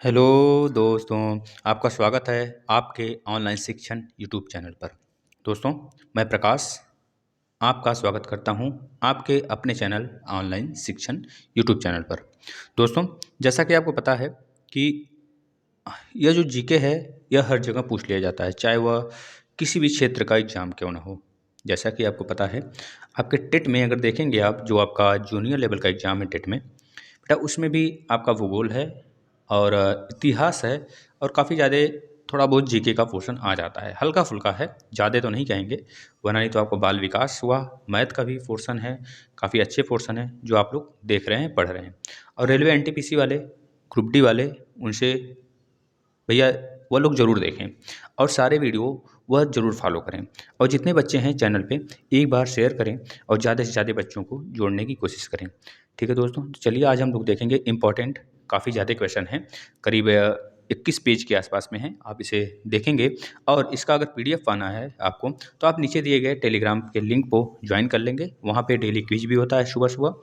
Hello दोस्तों, आपका स्वागत है आपके ऑनलाइन शिक्षण यूट्यूब चैनल पर। दोस्तों, मैं प्रकाश आपका स्वागत करता हूं आपके अपने चैनल ऑनलाइन शिक्षण यूट्यूब चैनल पर। दोस्तों, जैसा कि आपको पता है कि यह जो जीके है, यह हर जगह पूछ लिया जाता है, चाहे वह किसी भी क्षेत्र का एग्जाम क्यों ना हो। जैसा कि आपको पता है, आपके टेट में अगर देखेंगे आप, जो आपका जूनियर लेवल का एग्जाम है टेट में, बेटा उसमें भी आपका भूगोल है और इतिहास है और काफ़ी ज़्यादा थोड़ा बहुत जीके का पोर्शन आ जाता है, हल्का फुल्का है, ज़्यादा तो नहीं कहेंगे। वरना नहीं तो आपको बाल विकास हुआ, मैथ का भी पोर्शन है, काफ़ी अच्छे पोर्शन है जो आप लोग देख रहे हैं, पढ़ रहे हैं। और रेलवे एनटीपीसी वाले, ग्रुप डी वाले, उनसे भैया वह लोग ज़रूर देखें और सारे वीडियो वह ज़रूर फॉलो करें। और जितने बच्चे हैं चैनल पे, एक बार शेयर करें और ज़्यादा से ज़्यादा बच्चों को जोड़ने की कोशिश करें। ठीक है दोस्तों, तो चलिए आज हम लोग देखेंगे इम्पॉर्टेंट काफ़ी ज़्यादा क्वेश्चन हैं, करीब 21 पेज के आसपास में हैं। आप इसे देखेंगे और इसका अगर पीडीएफ पाना है आपको, तो आप नीचे दिए गए टेलीग्राम के लिंक को ज्वाइन कर लेंगे। वहाँ पे डेली क्विज भी होता है सुबह सुबह,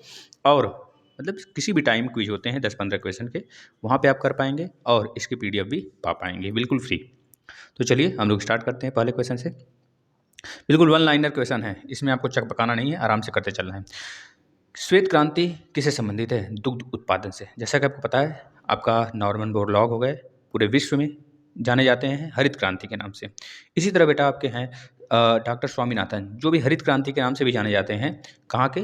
और मतलब किसी भी टाइम क्विज होते हैं 10-15 क्वेश्चन के, वहाँ पे आप कर पाएंगे और इसकी पीडीएफ भी पा पाएंगे बिल्कुल फ्री। तो चलिए हम लोग स्टार्ट करते हैं पहले क्वेश्चन से। बिल्कुल वन लाइनर क्वेश्चन है, इसमें आपको चकपकाना नहीं है, आराम से करते चलना है। श्वेत क्रांति किससे संबंधित है? दुग्ध उत्पादन से। जैसा कि आपको पता है, आपका नॉर्मन बोरलॉग हो गए, पूरे विश्व में जाने जाते हैं हरित क्रांति के नाम से। इसी तरह बेटा आपके हैं डॉक्टर स्वामीनाथन, जो भी हरित क्रांति के नाम से भी जाने जाते हैं। कहाँ के?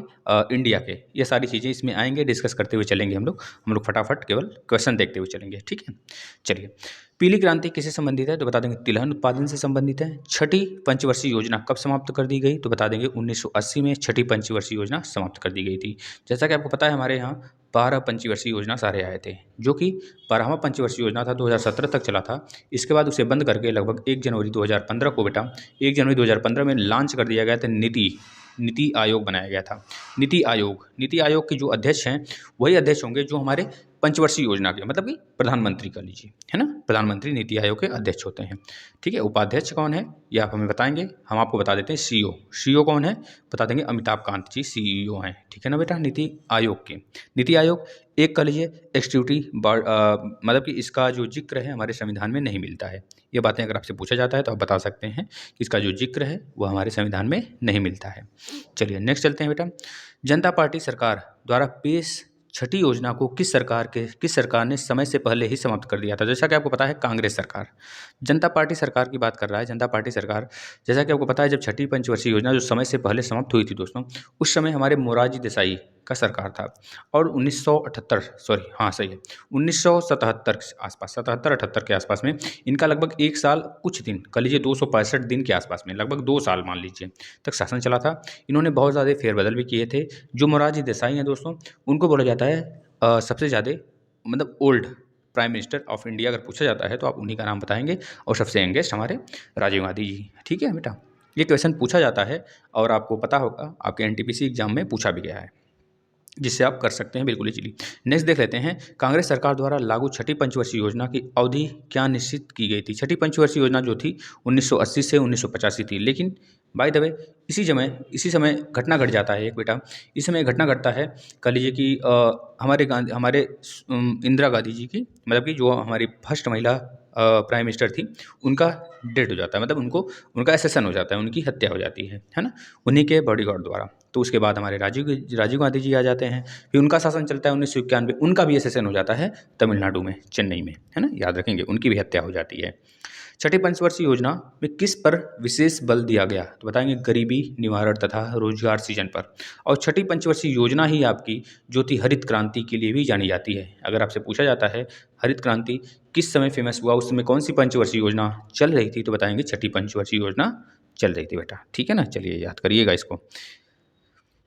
इंडिया के। ये सारी चीज़ें इसमें आएंगे, डिस्कस करते हुए चलेंगे हम लोग फटाफट केवल क्वेश्चन देखते हुए चलेंगे, ठीक है। चलिए, पीली क्रांति किससे संबंधित है? तो बता देंगे तिलहन उत्पादन से संबंधित है। छठी पंचवर्षीय योजना कब समाप्त कर दी गई? तो बता देंगे 1980 में छठी पंचवर्षीय योजना समाप्त कर दी गई थी। जैसा कि आपको पता है, हमारे यहाँ 12 पंचवर्षीय योजना सारे आए थे, जो कि 12वां पंचवर्षीय योजना था, 2017 तक चला था। इसके बाद उसे बंद करके लगभग 1 जनवरी 2015 को बेटा 1 जनवरी 2015 में लॉन्च कर दिया गया था। नीति आयोग बनाया गया था। नीति आयोग के जो अध्यक्ष हैं, वही अध्यक्ष होंगे जो हमारे पंचवर्षीय योजना के, मतलब कि प्रधानमंत्री कर लीजिए, है ना। प्रधानमंत्री नीति आयोग के अध्यक्ष होते हैं, ठीक है। उपाध्यक्ष कौन है ये आप हमें बताएंगे, हम आपको बता देते हैं। सीईओ कौन है बता देंगे, अमिताभ कांत जी सीईओ हैं, ठीक है ना बेटा। नीति आयोग के, नीति आयोग एक कह लीजिए एक्सिक्यूटिव, मतलब कि इसका जो जिक्र है हमारे संविधान में नहीं मिलता है। ये बातें अगर आपसे पूछा जाता है तो आप बता सकते हैं कि इसका जो जिक्र है वह हमारे संविधान में नहीं मिलता है। चलिए नेक्स्ट चलते हैं बेटा। जनता पार्टी सरकार द्वारा पेश छठी योजना को किस सरकार ने समय से पहले ही समाप्त कर दिया था? जैसा कि आपको पता है, कांग्रेस सरकार। जनता पार्टी सरकार की बात कर रहा है, जनता पार्टी सरकार। जैसा कि आपको पता है, जब छठी पंचवर्षीय योजना जो समय से पहले समाप्त हुई थी दोस्तों, उस समय हमारे मोरारजी देसाई का सरकार था। और 1978, सॉरी हाँ सही है, 1977 के आसपास, 77-78 के आसपास में इनका लगभग 1 साल कुछ दिन, कह लीजिए 265 दिन के आसपास में, लगभग 2 साल मान लीजिए, तक शासन चला था। इन्होंने बहुत ज़्यादा फेरबदल भी किए थे। जो मोरारजी देसाई हैं दोस्तों, उनको बोला जाता है सबसे ज़्यादा, मतलब old prime minister of India. अगर पूछा जाता है तो आप उन्हीं का नाम बताएंगे। और सबसे यंगेस्ट हमारे राजीव गांधी जी, ठीक है बेटा। ये क्वेश्चन पूछा जाता है और आपको पता होगा, आपके एनटीपीसी एग्जाम में पूछा भी गया है, जिससे आप कर सकते हैं बिल्कुल इजीली। नेक्स्ट देख लेते हैं, कांग्रेस सरकार द्वारा लागू छठी पंचवर्षीय योजना की अवधि क्या निश्चित की गई थी? छठी पंचवर्षीय योजना जो थी 1980 से 1985 थी, लेकिन बाय द वे इसी समय घटना घट जाता है एक बेटा। इस समय घटना घटता है, कह लीजिए कि हमारे इंदिरा गांधी जी की, मतलब कि जो हमारी फर्स्ट महिला प्राइम मिनिस्टर थी, उनका डेथ हो जाता है, मतलब उनका एसेसन हो जाता है, उनकी हत्या हो जाती है ना, उन्हीं के बॉडीगार्ड द्वारा। तो उसके बाद हमारे राजीव गांधी जी आ जाते हैं। फिर उनका शासन चलता है 1991, उनका भी एसेसन हो जाता है तमिलनाडु में, चेन्नई में, है ना, याद रखेंगे, उनकी भी हत्या हो जाती है। छठी पंचवर्षीय योजना में किस पर विशेष बल दिया गया? तो बताएंगे गरीबी निवारण तथा रोजगार सृजन पर। और छठी पंचवर्षीय योजना ही आपकी जो थी हरित क्रांति के लिए भी जानी जाती है। अगर आपसे पूछा जाता है हरित क्रांति किस समय फेमस हुआ, उस समय कौन सी पंचवर्षीय योजना चल रही थी, तो बताएंगे छठी पंचवर्षीय योजना चल रही थी बेटा, ठीक है ना। चलिए याद करिएगा इसको।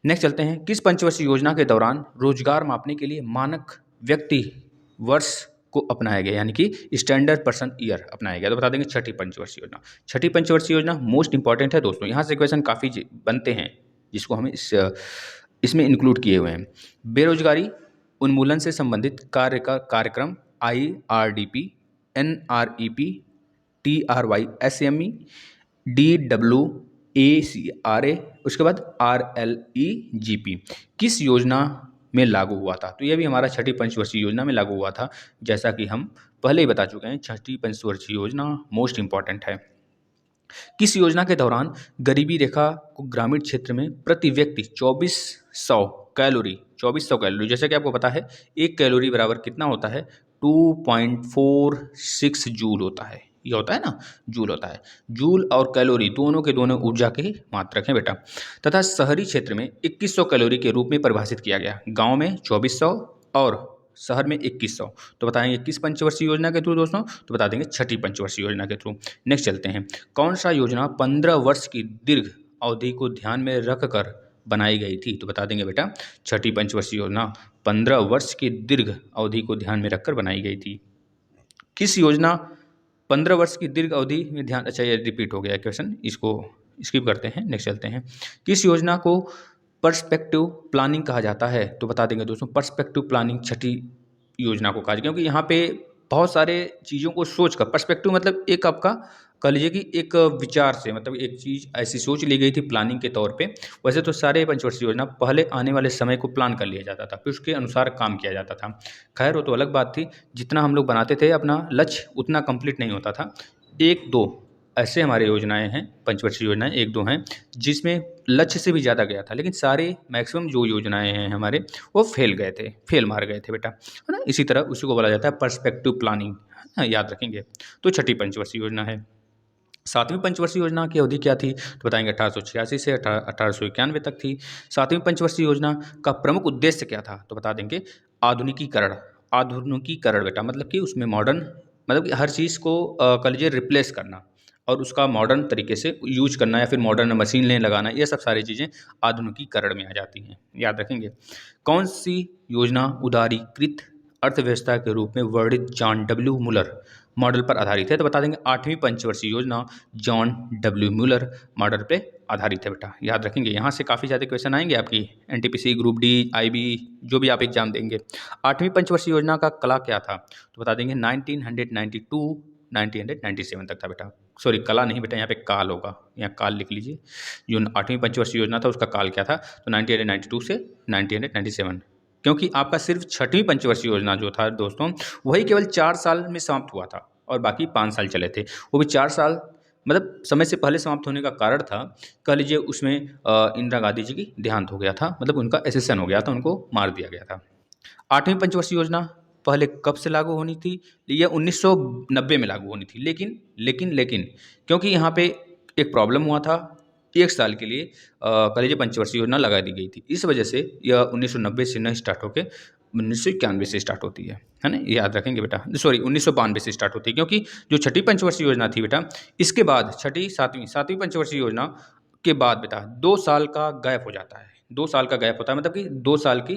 नेक्स्ट चलते हैं, किस पंचवर्षीय योजना के दौरान रोजगार मापने के लिए मानक व्यक्ति वर्ष को अपनाया गया, यानी कि स्टैंडर्ड पर्सन ईयर अपनाया गया? तो बता देंगे छठी पंचवर्षीय योजना। छठी पंचवर्षीय योजना मोस्ट इंपॉर्टेंट है दोस्तों, यहाँ से क्वेश्चन काफ़ी बनते हैं, जिसको हम इसमें इंक्लूड किए हुए हैं। बेरोजगारी उन्मूलन से संबंधित कार्यक्रम IRDP, NREP, TRYSME, DWACRA, उसके बाद RLEGP किस योजना में लागू हुआ था। तो यह भी हमारा छठी पंचवर्षीय योजना में लागू हुआ था, जैसा कि हम पहले ही बता चुके हैं। छठी पंचवर्षीय योजना मोस्ट इंपॉर्टेंट है। किस योजना के दौरान गरीबी रेखा को ग्रामीण क्षेत्र में प्रति व्यक्ति 2400 कैलोरी, जैसा कि आपको पता है 1 कैलोरी बराबर कितना होता है, 2.46 जूल होता है। ये होता है ना, जूल होता है। जूल और कैलोरी दोनों के दोनों ऊर्जा के मात्रक हैं बेटा। तथा शहरी क्षेत्र में 2100 कैलोरी के रूप में परिभाषित किया गया। गांव में 2400 और शहर में 2100। तो बताएंगे किस पंचवर्षीय योजना के थ्रू दोस्तों, तो बता देंगे छठी पंचवर्षीय योजना के थ्रू। नेक्स्ट चलते हैं, कौन सा योजना 15 वर्ष की दीर्घ अवधि को ध्यान में रखकर बनाई गई थी, तो बता देंगे बेटा छठी पंचवर्षीय योजना 15 वर्ष की दीर्घ अवधि को ध्यान में रखकर बनाई गई थी। किस योजना 15 वर्ष की दीर्घ अवधि में ध्यान, अच्छा ये रिपीट हो गया क्वेश्चन, इसको स्किप करते हैं, नेक्स्ट चलते हैं। किस योजना को पर्सपेक्टिव प्लानिंग कहा जाता है, तो बता देंगे दोस्तों पर्सपेक्टिव प्लानिंग छठी योजना को कहा, क्योंकि यहाँ पे बहुत सारे चीज़ों को सोच कर, पर्सपेक्टिव मतलब एक आपका कह लीजिए कि एक विचार से, मतलब एक चीज़ ऐसी सोच ली गई थी प्लानिंग के तौर पे। वैसे तो सारे पंचवर्षीय योजना पहले आने वाले समय को प्लान कर लिया जाता था, फिर उसके अनुसार काम किया जाता था। खैर वो तो अलग बात थी, जितना हम लोग बनाते थे अपना लक्ष्य उतना कंप्लीट नहीं होता था। एक दो ऐसे हमारे योजनाएं हैं, पंचवर्षीय योजनाएं एक दो हैं जिसमें लक्ष्य से भी ज़्यादा गया था, लेकिन सारे मैक्सिमम जो योजनाएं हैं हमारे वो फेल गए थे, फेल मार गए थे बेटा, है ना। इसी तरह उसी को बोला जाता है पर्सपेक्टिव प्लानिंग, याद रखेंगे। तो छठी पंचवर्षीय योजना है। सातवीं पंचवर्षीय योजना की अवधि क्या थी, तो बताएंगे 1886 से 1891 तक थी। सातवीं पंचवर्षीय योजना का प्रमुख उद्देश्य क्या था, तो बता देंगे आधुनिकीकरण। आधुनिकीकरण बेटा मतलब कि उसमें मॉडर्न, मतलब कि हर चीज़ को कह लीजिए रिप्लेस करना और उसका मॉडर्न तरीके से यूज करना, या फिर मॉडर्न मशीन लेने लगाना, ये सब सारी चीज़ें आधुनिकीकरण में आ जाती हैं, याद रखेंगे। कौन सी योजना उदारीकृत अर्थव्यवस्था के रूप में वर्णित जॉन डब्ल्यू मुलर मॉडल पर आधारित है, तो बता देंगे आठवीं पंचवर्षीय योजना जॉन डब्ल्यू मुलर मॉडल पे आधारित है बेटा, याद रखेंगे। यहाँ से काफ़ी ज़्यादा क्वेश्चन आएंगे आपकी एनटीपीसी, ग्रुप डी, आईबी, जो भी आप एग्जाम देंगे। आठवीं पंचवर्षीय योजना का कला क्या था, तो बता देंगे 1992 1997 तक था बेटा। सॉरी कला नहीं बेटा, यहाँ पे काल होगा, यहाँ काल लिख लीजिए। जो आठवीं पंचवर्षीय योजना था उसका काल क्या था, तो 1992 से 1997, क्योंकि आपका सिर्फ छठवीं पंचवर्षीय योजना जो था दोस्तों वही केवल 4 साल में समाप्त हुआ था और बाकी 5 साल चले थे। वो भी 4 साल मतलब समय से पहले समाप्त होने का कारण था, कह लीजिए उसमें इंदिरा गांधी जी की देहांत हो गया था, मतलब उनका एसेसन हो गया था, उनको मार दिया गया था। आठवीं पंचवर्षीय योजना पहले कब से लागू होनी थी, यह 1990 में लागू होनी थी, लेकिन क्योंकि यहाँ पे एक प्रॉब्लम हुआ था, 1 साल के लिए कह लीजिए पंचवर्षीय योजना लगा दी गई थी, इस वजह से यह 1990 से नहीं स्टार्ट होकर 1991 से स्टार्ट होती है ना, ये याद रखेंगे बेटा। सॉरी 1992 से स्टार्ट होती है, क्योंकि जो छठी पंचवर्षीय योजना थी बेटा, इसके बाद छठी सातवीं पंचवर्षीय योजना के बाद बेटा 2 साल का गैप हो जाता है। 2 साल का गैप होता है, मतलब कि 2 साल की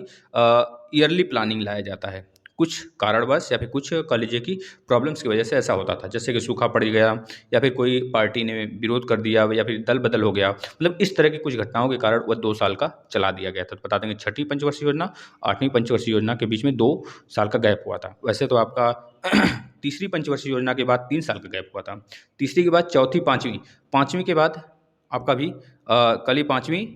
ईयरली प्लानिंग लाया जाता है। कुछ कारणवश या फिर कुछ कह लीजिए कि प्रॉब्लम्स की वजह से ऐसा होता था, जैसे कि सूखा पड़ गया या फिर कोई पार्टी ने विरोध कर दिया या फिर दल बदल हो गया, मतलब इस तरह की कुछ घटनाओं के कारण वह 2 साल का चला दिया गया था। तो बता देंगे छठी पंचवर्षीय योजना आठवीं पंचवर्षीय योजना के बीच में 2 साल का गैप हुआ था। वैसे तो आपका तीसरी पंचवर्षीय योजना के बाद 3 साल का गैप हुआ था। तीसरी के बाद चौथी, पाँचवीं के बाद आपका भी कल ही पाँचवीं,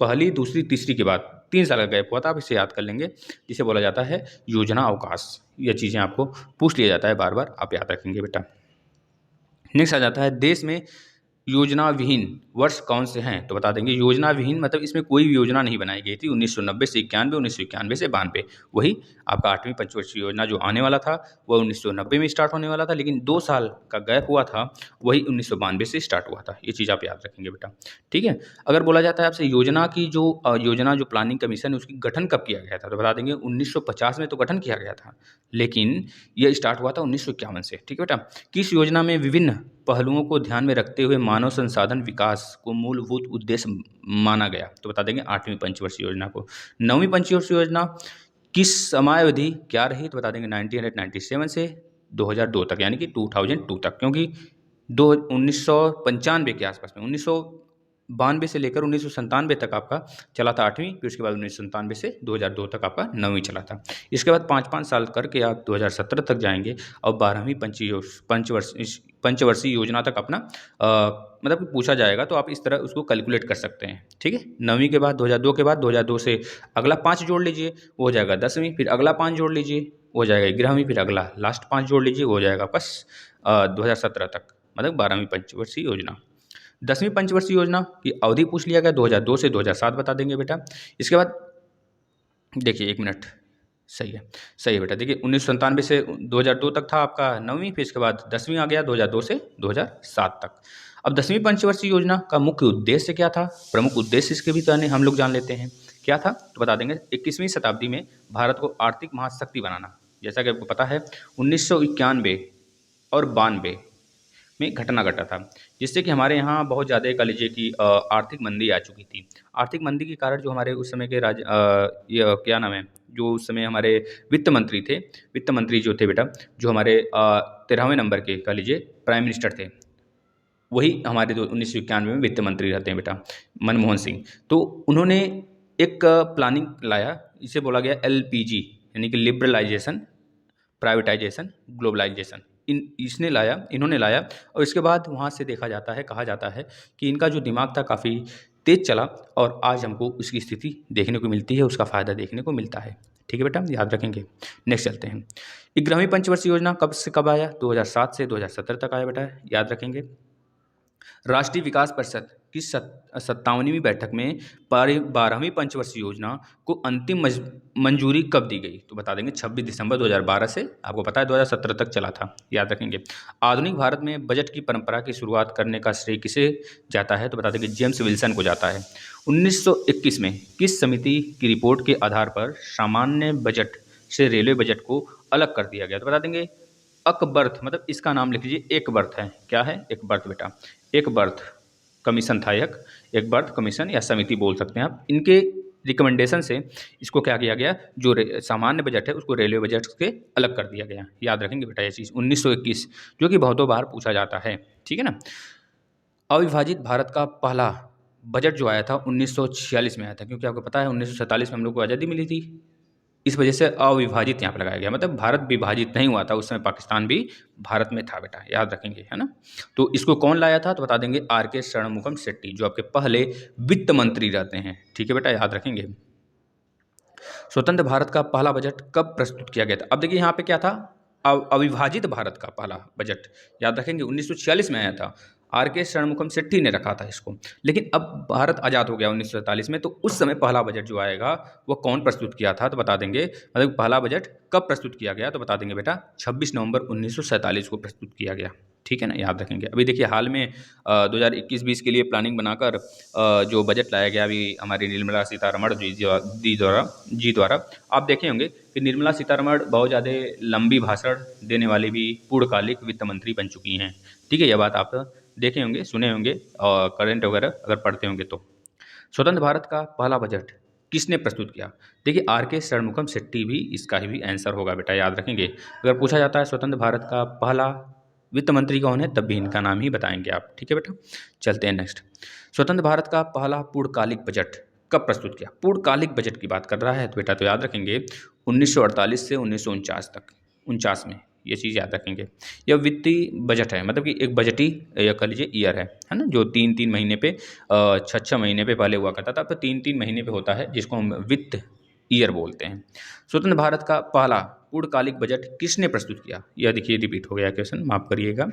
पहली, दूसरी, तीसरी के बाद 3 साल का गैप हुआ था। आप इसे याद कर लेंगे, जिसे बोला जाता है योजना अवकाश। ये चीज़ें आपको पूछ लिया जाता है बार बार, आप याद रखेंगे बेटा। नेक्स्ट आ जाता है देश में योजना विहीन वर्ष कौन से हैं, तो बता देंगे योजना विहीन मतलब इसमें कोई भी योजना नहीं बनाई गई थी। 1990 से 91, 1991 से 92, वही आपका आठवीं पंचवर्षीय योजना जो आने वाला था वह 1990 में स्टार्ट होने वाला था, लेकिन 2 साल का गैप हुआ था, वही 1992 से स्टार्ट हुआ था। ये चीज़ आप याद रखेंगे बेटा, ठीक है। अगर बोला जाता है आपसे योजना की जो प्लानिंग कमीशन है उसकी गठन कब किया गया था, तो बता देंगे 1950 में तो गठन किया गया था, लेकिन यह स्टार्ट हुआ था 1951 से, ठीक है बेटा। किस योजना में विभिन्न पहलुओं को ध्यान में रखते हुए मानव संसाधन विकास को मूलभूत उद्देश्य माना गया, तो बता देंगे आठवीं पंचवर्षीय योजना को। नौवीं पंचवर्षीय योजना किस समयावधि क्या रही, तो बता देंगे 1997 से 2002 तक, यानी कि 2002 तक, क्योंकि 1995 के आसपास में 92 से लेकर 1997 तक आपका चला था 8वीं, फिर उसके बाद 1997 से 2002 तक आपका 9वीं चला था। इसके बाद 5-5 साल करके आप 2017 तक जाएँगे और 12वीं पंचवर्षीय योजना तक अपना मतलब कि पूछा जाएगा, तो आप इस तरह उसको कैलकुलेट कर सकते हैं, ठीक है। 9वीं के बाद 2002 के बाद 2002 से अगला 5 जोड़ लीजिए, वो हो जाएगा 10वीं, फिर अगला 5 जोड़ लीजिए, वो हो जाएगा 11वीं, फिर अगला लास्ट 5 जोड़ लीजिए, वो हो जाएगा बस 2017 तक, मतलब 12वीं पंचवर्षीय योजना। 10वीं पंचवर्षीय योजना की अवधि पूछ लिया गया, 2002 से 2007 बता देंगे बेटा। इसके बाद देखिए 1 मिनट, सही है बेटा। देखिए 1997 से 2002 तक था आपका 9वीं, फिर इसके बाद 10वीं आ गया 2002 से 2007 तक। अब 10वीं पंचवर्षीय योजना का मुख्य उद्देश्य क्या था, प्रमुख उद्देश्य इसके भी जाने हम लोग जान लेते हैं क्या था, तो बता देंगे। 21वीं शताब्दी में भारत को आर्थिक महाशक्ति बनाना। जैसा कि आपको पता है 1991 और 92 में घटना घटा था, जिससे कि हमारे यहाँ बहुत ज़्यादा कह लीजिए कि आर्थिक मंदी आ चुकी थी। आर्थिक मंदी के कारण जो हमारे उस समय के ये क्या नाम है, जो उस समय हमारे वित्त मंत्री थे, वित्त मंत्री जो थे बेटा, जो हमारे 13वें नंबर के कह लीजिए प्राइम मिनिस्टर थे, वही हमारे 1991 में वित्त मंत्री रहते हैं बेटा, मनमोहन सिंह। तो उन्होंने एक प्लानिंग लाया, इसे बोला गया LPG, यानी कि लिबरलाइजेशन, प्राइवेटाइजेशन, ग्लोबलाइजेशन। इन्होंने लाया और इसके बाद वहाँ से देखा जाता है, कहा जाता है कि इनका जो दिमाग था काफ़ी तेज चला और आज हमको उसकी स्थिति देखने को मिलती है, उसका फ़ायदा देखने को मिलता है। ठीक है बेटा, याद रखेंगे। नेक्स्ट चलते हैं। 11वीं पंचवर्षीय योजना कब से कब आया, 2007 से 2017 तक आया बेटा, याद रखेंगे। राष्ट्रीय विकास परिषद की 57वीं बैठक में 12वीं पंचवर्षीय योजना को अंतिम मंजूरी कब दी गई, तो बता देंगे 26 दिसंबर 2012 से, आपको पता है 2017 तक चला था, याद रखेंगे। आधुनिक भारत में बजट की परंपरा की शुरुआत करने का श्रेय किसे जाता है, तो बता देंगे जेम्स विल्सन को जाता है। 1921 में किस समिति की रिपोर्ट के आधार पर सामान्य बजट से रेलवे बजट को अलग कर दिया गया, तो बता देंगे अकबर्थ, मतलब इसका नाम लिख लीजिए, एक बर्थ है, क्या है, एक बर्थ बेटा, एक बर्थ कमीशन था, एक बर्थ कमीशन या समिति बोल सकते हैं आप। इनके रिकमेंडेशन से इसको क्या किया गया, जो सामान्य बजट है उसको रेलवे बजट से अलग कर दिया गया, याद रखेंगे बेटा ये चीज़। 1921 जो कि बहुतों बार पूछा जाता है, ठीक है ना। अविभाजित भारत का पहला बजट जो आया था 1946 में आया था, क्योंकि आपको पता है 1947 में हम लोग को आज़ादी मिली थी, इस वजह से अविभाजित यहाँ पर लगाया गया, मतलब भारत विभाजित नहीं हुआ था, उस समय पाकिस्तान भी भारत में था बेटा, याद रखेंगे, है ना। तो इसको कौन लाया था, तो बता देंगे RK शरणमुखम शेट्टी, जो आपके पहले वित्त मंत्री रहते हैं, ठीक है बेटा, याद रखेंगे। स्वतंत्र भारत का पहला बजट कब प्रस्तुत किया गया था, अब देखिए यहाँ पे क्या था, अविभाजित भारत का पहला बजट, याद रखेंगे 1946 में आया था, RK शरणमुखम शेट्टी ने रखा था इसको। लेकिन अब भारत आज़ाद हो गया 1947 में, तो उस समय पहला बजट जो आएगा वो कौन प्रस्तुत किया था, तो बता देंगे, मतलब पहला बजट कब प्रस्तुत किया गया, तो बता देंगे बेटा 26 नवंबर 1947 को प्रस्तुत किया गया, ठीक है ना, याद रखेंगे। अभी देखिए हाल में 2021-20 के लिए प्लानिंग बनाकर जो बजट लाया गया अभी हमारी निर्मला सीतारमण जी द्वारा, आप देखे होंगे कि निर्मला सीतारमण बहुत ज़्यादा लंबी भाषण देने वाली भी पूर्णकालिक वित्त मंत्री बन चुकी हैं, ठीक है। यह बात आप देखे होंगे, सुने होंगे और करंट वगैरह अगर पढ़ते होंगे तो। स्वतंत्र भारत का पहला बजट किसने प्रस्तुत किया, देखिए RK शरणमुखम शेट्टी भी इसका ही भी आंसर होगा बेटा, याद रखेंगे। अगर पूछा जाता है स्वतंत्र भारत का पहला वित्त मंत्री कौन है, तब भी इनका नाम ही बताएंगे आप, ठीक है बेटा। चलते हैं नेक्स्ट। स्वतंत्र भारत का पहला पूर्णकालिक बजट कब प्रस्तुत किया, पूर्णकालिक बजट की बात कर रहा है तो बेटा तो याद रखेंगे 1948 से 1949 तक, 49 में, ये चीज़ याद रखेंगे। यह वित्तीय बजट है, मतलब कि एक बजटी या कह लीजिए ईयर है ना, जो 3-3 महीने पे 6-6 महीने पे पहले हुआ करता था, तो 3-3 महीने पे होता है, जिसको हम वित्त ईयर बोलते हैं। स्वतंत्र भारत का पहला पूर्णकालिक बजट किसने प्रस्तुत किया, यह देखिए रिपीट हो गया क्वेश्चन, माफ करिएगा।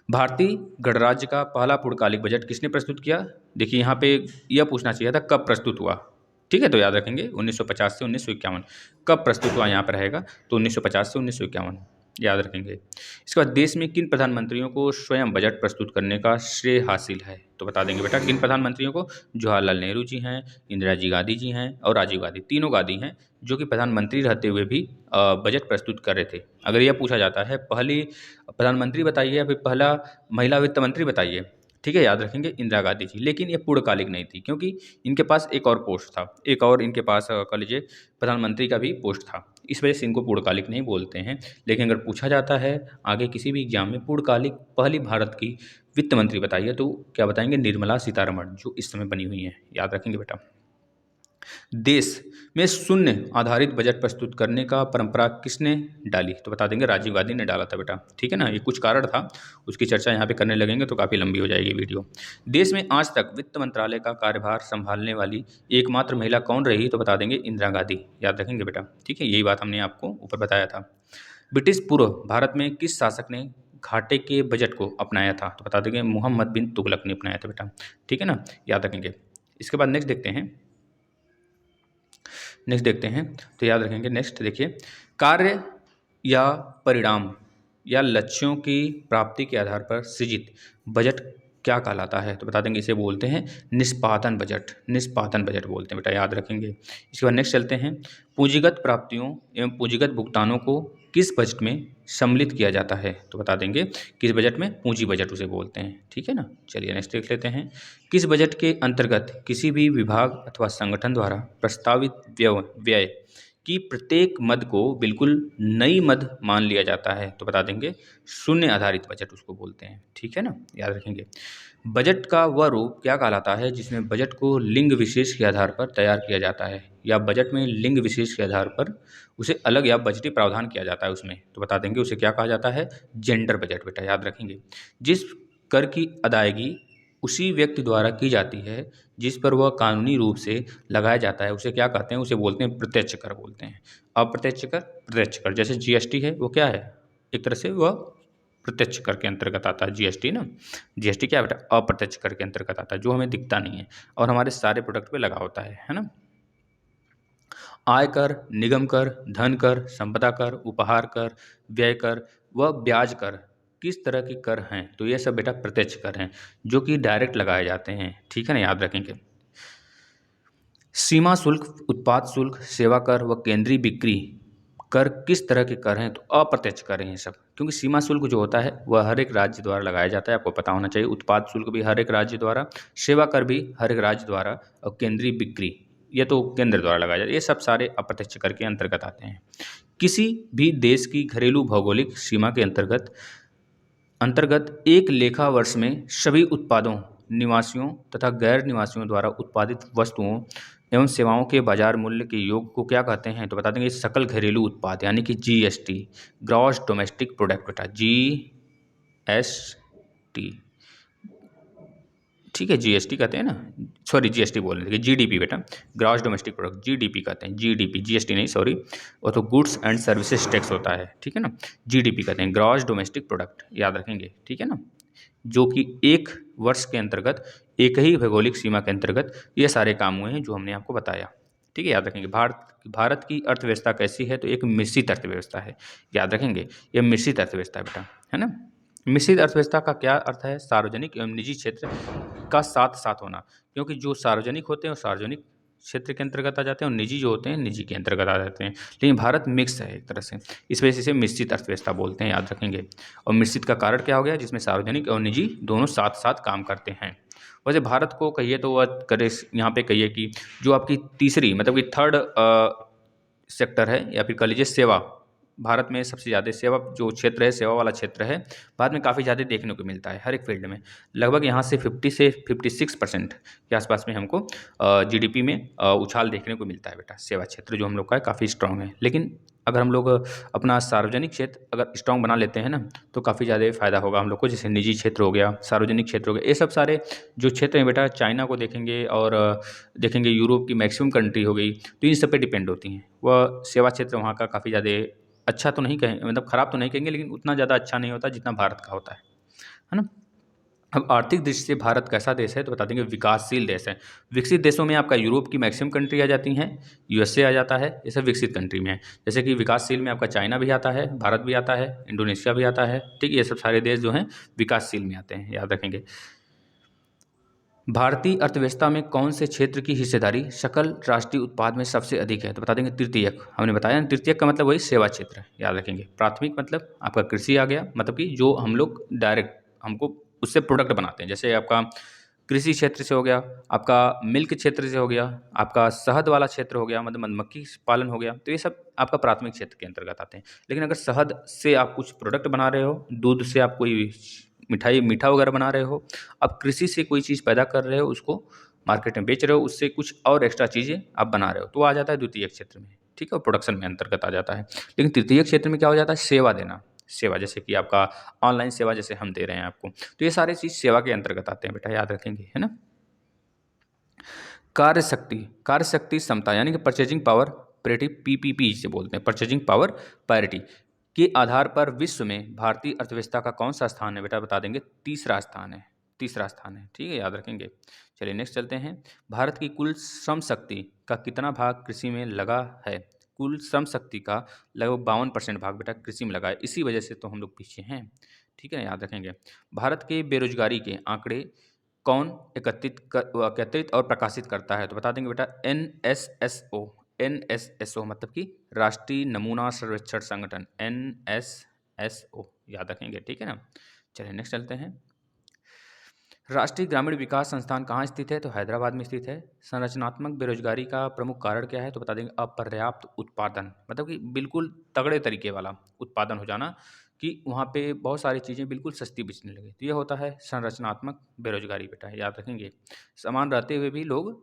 भारतीय गणराज्य का पहला पूर्णकालिक बजट किसने प्रस्तुत किया, देखिए यहाँ पे यह पूछना चाहिए था कब प्रस्तुत हुआ, ठीक है, तो याद रखेंगे 1950 से 1951, कब प्रस्तुत हुआ यहाँ पर रहेगा, तो 1950 से 1951, याद रखेंगे। इसके बाद देश में किन प्रधानमंत्रियों को स्वयं बजट प्रस्तुत करने का श्रेय हासिल है, तो बता देंगे बेटा किन प्रधानमंत्रियों को, जवाहरलाल नेहरू जी हैं, इंदिरा जी गांधी जी हैं और राजीव गांधी, तीनों गांधी हैं जो कि प्रधानमंत्री रहते हुए भी बजट प्रस्तुत कर रहे थे। अगर यह पूछा जाता है पहली प्रधानमंत्री बताइए या फिर पहला महिला वित्त मंत्री बताइए, ठीक है, याद रखेंगे इंदिरा गांधी जी। लेकिन ये पूर्णकालिक नहीं थी, क्योंकि इनके पास एक और पोस्ट था, एक और इनके पास कह लीजिए प्रधानमंत्री का भी पोस्ट था, इस वजह से इनको पूर्णकालिक नहीं बोलते हैं। लेकिन अगर पूछा जाता है आगे किसी भी एग्जाम में पूर्णकालिक पहली भारत की वित्त मंत्री बताइए, तो क्या बताएंगे? निर्मला सीतारमण, जो इस समय बनी हुई हैं, याद रखेंगे बेटा। देश में शून्य आधारित बजट प्रस्तुत करने का परंपरा किसने डाली? तो बता देंगे राजीव गांधी ने डाला था बेटा, ठीक है ना। ये कुछ कारण था, उसकी चर्चा यहाँ पे करने लगेंगे तो काफ़ी लंबी हो जाएगी वीडियो। देश में आज तक वित्त मंत्रालय का कार्यभार संभालने वाली एकमात्र महिला कौन रही? तो बता देंगे इंदिरा गांधी, याद रखेंगे बेटा, ठीक है। यही बात हमने आपको ऊपर बताया था। ब्रिटिश पूर्व भारत में किस शासक ने घाटे के बजट को अपनाया था? तो बता देंगे मोहम्मद बिन तुगलक ने अपनाया था बेटा, ठीक है ना, याद रखेंगे। इसके बाद नेक्स्ट देखते हैं, तो याद रखेंगे। नेक्स्ट देखिए, कार्य या परिणाम या लक्ष्यों की प्राप्ति के आधार पर सृजित बजट क्या कहलाता है? तो बता देंगे इसे बोलते हैं निष्पादन बजट, निष्पादन बजट बोलते हैं बेटा, याद रखेंगे। इसके बाद नेक्स्ट चलते हैं, पूंजीगत प्राप्तियों एवं पूंजीगत भुगतानों को किस बजट में सम्मिलित किया जाता है? तो बता देंगे किस बजट में? पूंजी बजट उसे बोलते हैं, ठीक है ना। चलिए नेक्स्ट देख लेते हैं, किस बजट के अंतर्गत किसी भी विभाग अथवा संगठन द्वारा प्रस्तावित व्यय की प्रत्येक मद को बिल्कुल नई मद मान लिया जाता है? तो बता देंगे शून्य आधारित बजट उसको बोलते हैं, ठीक है ना, याद रखेंगे। बजट का वह रूप क्या कहलाता है जिसमें बजट को लिंग विशेष के आधार पर तैयार किया जाता है, या बजट में लिंग विशेष के आधार पर उसे अलग या बजटीय प्रावधान किया जाता है उसमें? तो बता देंगे उसे क्या कहा जाता है? जेंडर बजट बेटा, याद रखेंगे। जिस कर की अदायगी उसी व्यक्ति द्वारा की जाती है जिस पर वह कानूनी रूप से लगाया जाता है, उसे क्या कहते हैं? उसे बोलते हैं प्रत्यक्ष कर बोलते हैं। अप्रत्यक्ष कर, प्रत्यक्ष कर, जैसे जीएसटी है वो क्या है? एक तरह से वह प्रत्यक्ष कर के अंतर्गत आता है जीएसटी ना। जीएसटी क्या है बेटा? अप्रत्यक्ष कर के अंतर्गत आता है, जो हमें दिखता नहीं है और हमारे सारे प्रोडक्ट पे लगा होता है ना। आय कर, निगम कर, धन कर, संपदा कर, उपहार कर, व्यय कर व ब्याज कर किस तरह के कर हैं? तो ये सब बेटा प्रत्यक्ष कर हैं, जो कि डायरेक्ट लगाए जाते हैं, ठीक है ना, याद रखेंगे। सीमा शुल्क, उत्पाद शुल्क, सेवा कर व केंद्रीय बिक्री कर किस तरह के कर हैं? तो अप्रत्यक्ष कर हैं ये सब, क्योंकि सीमा शुल्क जो होता है वह हर एक राज्य द्वारा लगाया जाता है, आपको पता होना चाहिए। उत्पाद शुल्क भी हर एक राज्य द्वारा, सेवा कर भी हर एक राज्य द्वारा, और केंद्रीय बिक्री ये तो केंद्र द्वारा लगाया जाता है। ये सब सारे अप्रत्यक्ष कर के अंतर्गत आते हैं। किसी भी देश की घरेलू भौगोलिक सीमा के अंतर्गत एक लेखा वर्ष में सभी उत्पादों, निवासियों तथा गैर निवासियों द्वारा उत्पादित वस्तुओं एवं सेवाओं के बाजार मूल्य के योग को क्या कहते हैं? तो बता देंगे सकल घरेलू उत्पाद, यानी कि जीएसटी, ग्रॉस डोमेस्टिक प्रोडक्ट बेटा, जीएसटी, ठीक है, जीएसटी कहते हैं ना, सॉरी जीएसटी बोल रहे थे, जीडीपी बेटा, ग्रॉस डोमेस्टिक प्रोडक्ट, जीडीपी कहते हैं, जीडीपी, जीएसटी नहीं सॉरी, वो तो गुड्स एंड सर्विसेज टैक्स होता है, ठीक है ना। जीडीपी कहते हैं ग्रॉस डोमेस्टिक प्रोडक्ट, याद रखेंगे, ठीक है ना, जो कि एक वर्ष के अंतर्गत एक ही भौगोलिक सीमा के अंतर्गत ये सारे काम हुए हैं जो हमने आपको बताया, ठीक है, याद रखेंगे। भारत की अर्थव्यवस्था कैसी है? तो एक मिश्रित अर्थव्यवस्था है, याद रखेंगे, ये मिश्रित अर्थव्यवस्था है बेटा, है ना। मिश्रित अर्थव्यवस्था का क्या अर्थ है? सार्वजनिक एवं निजी क्षेत्र का साथ साथ होना, क्योंकि जो सार्वजनिक होते हैं वो सार्वजनिक क्षेत्र के अंतर्गत आ जाते हैं और निजी जो होते हैं निजी के अंतर्गत आ जाते हैं, लेकिन भारत मिक्स है एक तरह से, इस वजह से इसे मिश्रित अर्थव्यवस्था बोलते हैं, याद रखेंगे। और मिश्रित का कारण क्या हो गया? जिसमें सार्वजनिक और निजी दोनों साथ साथ काम करते हैं। वैसे भारत को कहिए तो वह करे, यहाँ पे कहिए कि जो आपकी तीसरी मतलब कि थर्ड सेक्टर है, या फिर कह लीजिए सेवा, भारत में सबसे ज़्यादा सेवा जो क्षेत्र है, सेवा वाला क्षेत्र है, भारत में काफ़ी ज़्यादा देखने को मिलता है हर एक फील्ड में। लगभग यहाँ से 50 से 56% के आसपास में हमको जीडीपी में उछाल देखने को मिलता है बेटा। सेवा क्षेत्र जो हम लोग का है काफ़ी स्ट्रांग है, लेकिन अगर हम लोग अपना सार्वजनिक क्षेत्र अगर स्ट्रांग बना लेते हैं ना, तो काफ़ी ज़्यादा फायदा होगा हम लोग को। जैसे निजी क्षेत्र हो गया, सार्वजनिक क्षेत्र हो गया, ये सब सारे जो क्षेत्र हैं बेटा, चाइना को देखेंगे और देखेंगे यूरोप की मैक्सिमम कंट्री हो गई, तो इन सब पे डिपेंड होती हैं। वह सेवा क्षेत्र वहाँ का काफ़ी ज़्यादा अच्छा तो नहीं कहें, मतलब ख़राब तो नहीं कहेंगे, लेकिन उतना ज़्यादा अच्छा नहीं होता जितना भारत का होता है ना। अब आर्थिक दृष्टि से भारत कैसा देश है? तो बता देंगे विकासशील देश है। विकसित देशों में आपका यूरोप की मैक्सिमम कंट्री आ जाती हैं, यूएसए आ जाता है, ये सब विकसित कंट्री में है। जैसे कि विकासशील में आपका चाइना भी आता है, भारत भी आता है, इंडोनेशिया भी आता है, ठीक है, ये सब सारे देश जो हैं विकासशील में आते हैं, याद रखेंगे। भारतीय अर्थव्यवस्था में कौन से क्षेत्र की हिस्सेदारी सकल राष्ट्रीय उत्पाद में सबसे अधिक है? तो बता देंगे तृतीयक, हमने बताया ना, तृतीयक का मतलब वही सेवा क्षेत्र है, याद रखेंगे। प्राथमिक मतलब आपका कृषि आ गया, मतलब कि जो हम लोग डायरेक्ट हमको उससे प्रोडक्ट बनाते हैं। जैसे आपका कृषि क्षेत्र से हो गया, आपका मिल्क क्षेत्र से हो गया, आपका शहद वाला क्षेत्र हो गया, मतलब मधुमक्खी पालन हो गया, तो ये सब आपका प्राथमिक क्षेत्र के अंतर्गत आते हैं। लेकिन अगर शहद से आप कुछ प्रोडक्ट बना रहे हो, दूध से आप कोई मिठाई मीठा वगैरह बना रहे हो, आप कृषि से कोई चीज़ पैदा कर रहे हो, उसको मार्केट में बेच रहे हो, उससे कुछ और एक्स्ट्रा चीज़ें आप बना रहे हो, तो वो आ जाता है द्वितीय क्षेत्र में, ठीक है, और प्रोडक्शन में अंतर्गत आ जाता है। लेकिन तृतीय क्षेत्र में क्या हो जाता है, सेवा देना, सेवा, जैसे कि आपका ऑनलाइन सेवा जैसे हम दे रहे हैं आपको, तो ये सारी चीज़ सेवा के अंतर्गत आते हैं बेटा, याद रखेंगे, है ना। कार्य शक्ति, कार्य शक्ति क्षमता यानी कि परचेजिंग पावर पैरिटी, पीपीपी से बोलते हैं, परचेजिंग पावर पैरिटी के आधार पर विश्व में भारतीय अर्थव्यवस्था का कौन सा स्थान है बेटा, बता देंगे, तीसरा स्थान है, तीसरा स्थान है, ठीक है, याद रखेंगे। चलिए नेक्स्ट चलते हैं। भारत की कुल श्रम शक्ति का कितना भाग कृषि में लगा है, कुल श्रम शक्ति का लगभग 52% भाग बेटा कृषि में लगा है, इसी वजह से तो हम लोग पीछे हैं, ठीक है, याद रखेंगे। भारत के बेरोजगारी के आंकड़े कौन एकत्रित और प्रकाशित करता है, तो बता देंगे बेटा, NSSO, NSSO मतलब कि राष्ट्रीय नमूना सर्वेक्षण संगठन, NSSO, याद रखेंगे, ठीक है ना। चलिए नेक्स्ट चलते हैं। राष्ट्रीय ग्रामीण विकास संस्थान कहाँ स्थित है, तो हैदराबाद में स्थित है। संरचनात्मक बेरोजगारी का प्रमुख कारण क्या है, तो बता देंगे अपर्याप्त उत्पादन, मतलब कि बिल्कुल तगड़े तरीके वाला उत्पादन हो जाना, कि वहाँ पे बहुत सारी चीज़ें बिल्कुल सस्ती बिकने लगे, तो ये होता है संरचनात्मक बेरोजगारी बेटा, याद रखेंगे। सामान रहते हुए भी लोग